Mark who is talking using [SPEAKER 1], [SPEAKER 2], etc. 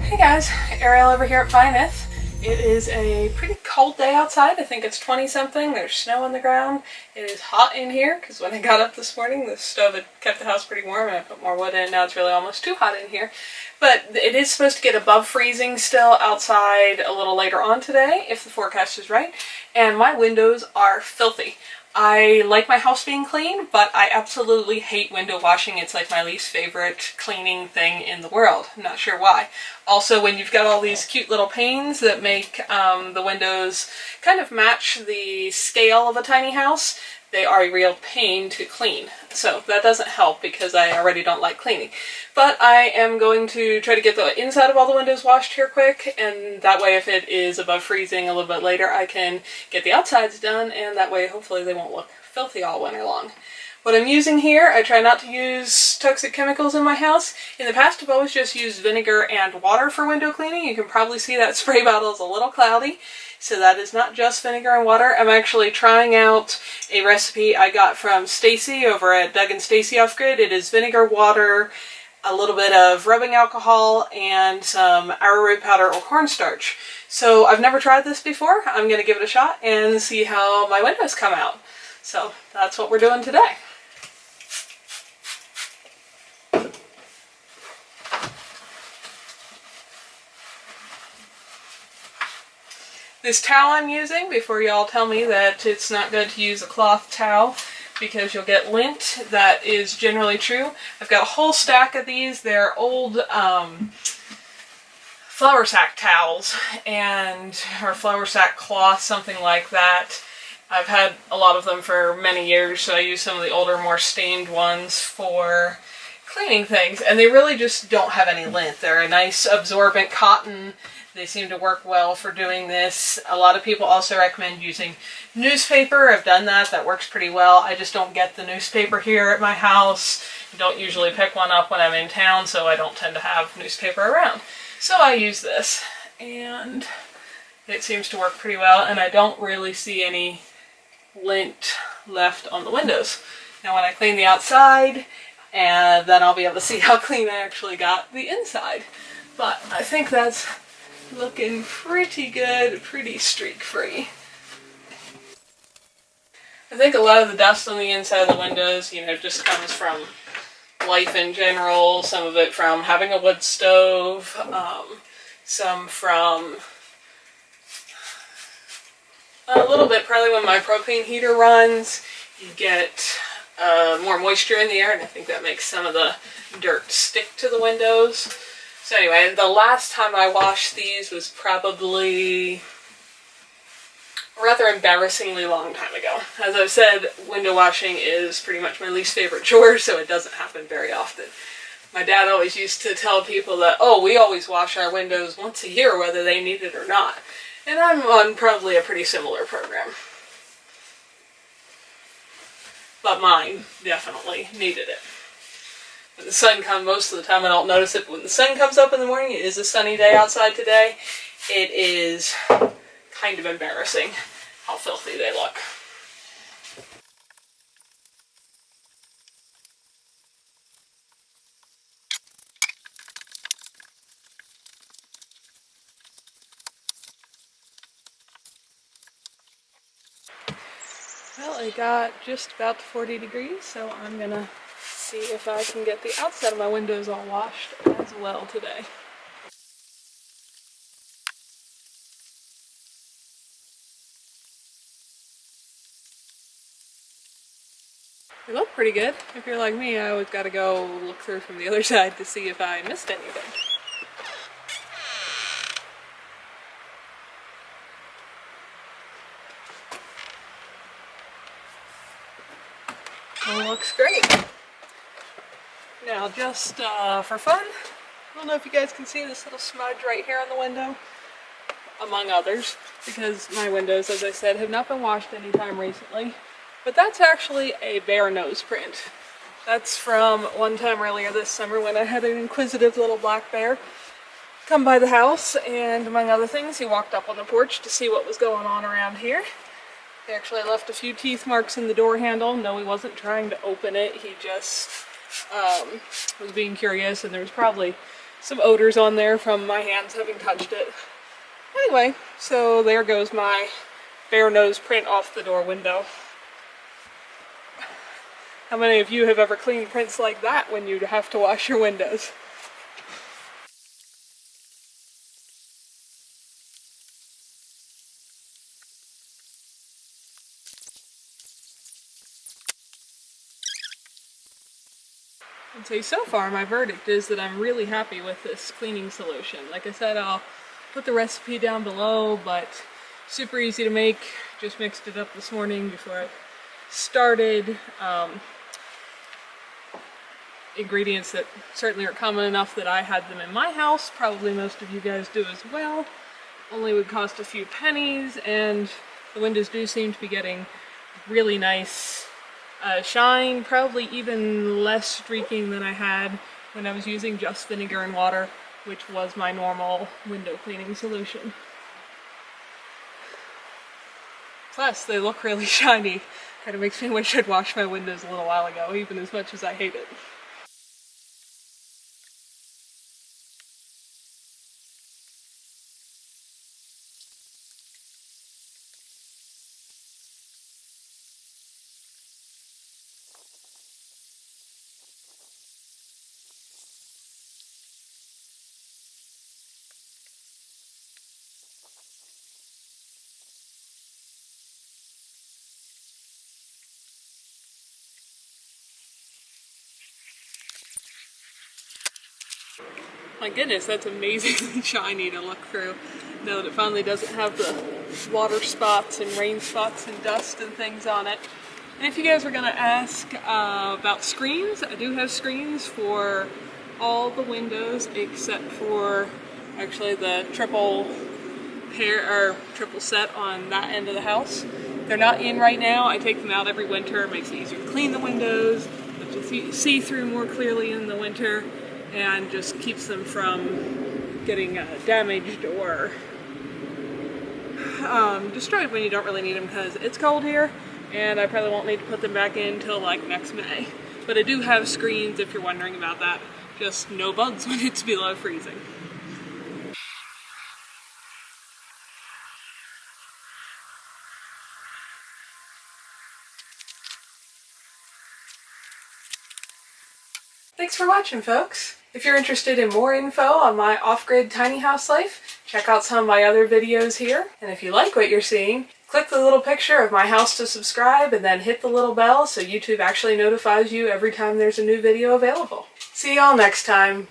[SPEAKER 1] Hey guys, Ariel over here at Nyth. It is a pretty cold day outside. I think it's 20 something. There's snow on the ground. It is hot in here because when I got up this morning the stove had kept the house pretty warm and I put more wood in. Now it's really almost too hot in here. But it is supposed to get above freezing still outside a little later on today if the forecast is right. And my windows are filthy. I like my house being clean, but I absolutely hate window washing. It's like my least favorite cleaning thing in the world. I'm not sure why. Also, when you've got all these cute little panes that make the windows kind of match the scale of a tiny house, they are a real pain to clean. So that doesn't help because I already don't like cleaning. But I am going to try to get the inside of all the windows washed here quick, and that way if it is above freezing a little bit later I can get the outsides done, and that way hopefully they won't look filthy all winter long. What I'm using here, I try not to use toxic chemicals in my house. In the past I've always just used vinegar and water for window cleaning. You can probably see that spray bottle is a little cloudy. So that is not just vinegar and water. I'm actually trying out a recipe I got from Stacy over at Doug Stacy Off-Grid. It is vinegar, water, a little bit of rubbing alcohol, and some arrowroot powder or cornstarch. So I've never tried this before. I'm going to give it a shot and see how my windows come out. So that's what we're doing today. This towel I'm using, before y'all tell me that it's not good to use a cloth towel because you'll get lint, that is generally true. I've got a whole stack of these. They're old flour sack towels or flour sack cloth, something like that. I've had a lot of them for many years, so I use some of the older, more stained ones for cleaning things, and they really just don't have any lint. They're a nice absorbent cotton. They seem to work well for doing this. A lot of people also recommend using newspaper. I've done that. That works pretty well. I just don't get the newspaper here at my house. I don't usually pick one up when I'm in town, so I don't tend to have newspaper around. So I use this, and it seems to work pretty well, and I don't really see any lint left on the windows. Now when I clean the outside, and then I'll be able to see how clean I actually got the inside. But I think that's looking pretty good, pretty streak-free. I think a lot of the dust on the inside of the windows, just comes from life in general. Some of it from having a wood stove, some from a little bit probably when my propane heater runs. You get more moisture in the air, and I think that makes some of the dirt stick to the windows. So anyway, the last time I washed these was probably a rather embarrassingly long time ago. As I've said, window washing is pretty much my least favorite chore, so it doesn't happen very often. My dad always used to tell people that, oh, we always wash our windows once a year whether they need it or not. And I'm on probably a pretty similar program. But mine definitely needed it. When the sun comes, most of the time I don't notice it, but when the sun comes up in the morning, it is a sunny day outside today, it is kind of embarrassing how filthy they look. Well, it got just about to 40 degrees, so I'm gonna see if I can get the outside of my windows all washed as well today. They look pretty good. If you're like me, I always gotta go look through from the other side to see if I missed anything. It looks great. Now, just for fun, I don't know if you guys can see this little smudge right here on the window, among others, because my windows, as I said, have not been washed anytime recently. But that's actually a bear nose print. That's from one time earlier this summer when I had an inquisitive little black bear come by the house, and among other things, he walked up on the porch to see what was going on around here. He actually left a few teeth marks in the door handle. No, he wasn't trying to open it. He just was being curious, and there was probably some odors on there from my hands having touched it. Anyway, so there goes my bear nose print off the door window. How many of you have ever cleaned prints like that when you have to wash your windows? I'd say so far my verdict is that I'm really happy with this cleaning solution. Like I said, I'll put the recipe down below, but super easy to make. Just mixed it up this morning before I started. Ingredients that certainly are common enough that I had them in my house. Probably most of you guys do as well. Only would cost a few pennies, and the windows do seem to be getting really nice shine, probably even less streaking than I had when I was using just vinegar and water, which was my normal window cleaning solution. Plus, they look really shiny. Kind of makes me wish I'd washed my windows a little while ago, even as much as I hate it. My goodness, that's amazingly shiny to look through now that it finally doesn't have the water spots and rain spots and dust and things on it. And if you guys were going to ask about screens, I do have screens for all the windows except for actually the triple set on that end of the house. They're not in right now. I take them out every winter. It makes it easier to clean the windows, to see through more clearly in the winter, and just keeps them from getting damaged or destroyed when you don't really need them, because it's cold here and I probably won't need to put them back in until like next May. But I do have screens if you're wondering about that. Just no bugs when it's below freezing. Thanks for watching, folks. If you're interested in more info on my off-grid tiny house life, check out some of my other videos here. And if you like what you're seeing, click the little picture of my house to subscribe and then hit the little bell so YouTube actually notifies you every time there's a new video available. See y'all next time.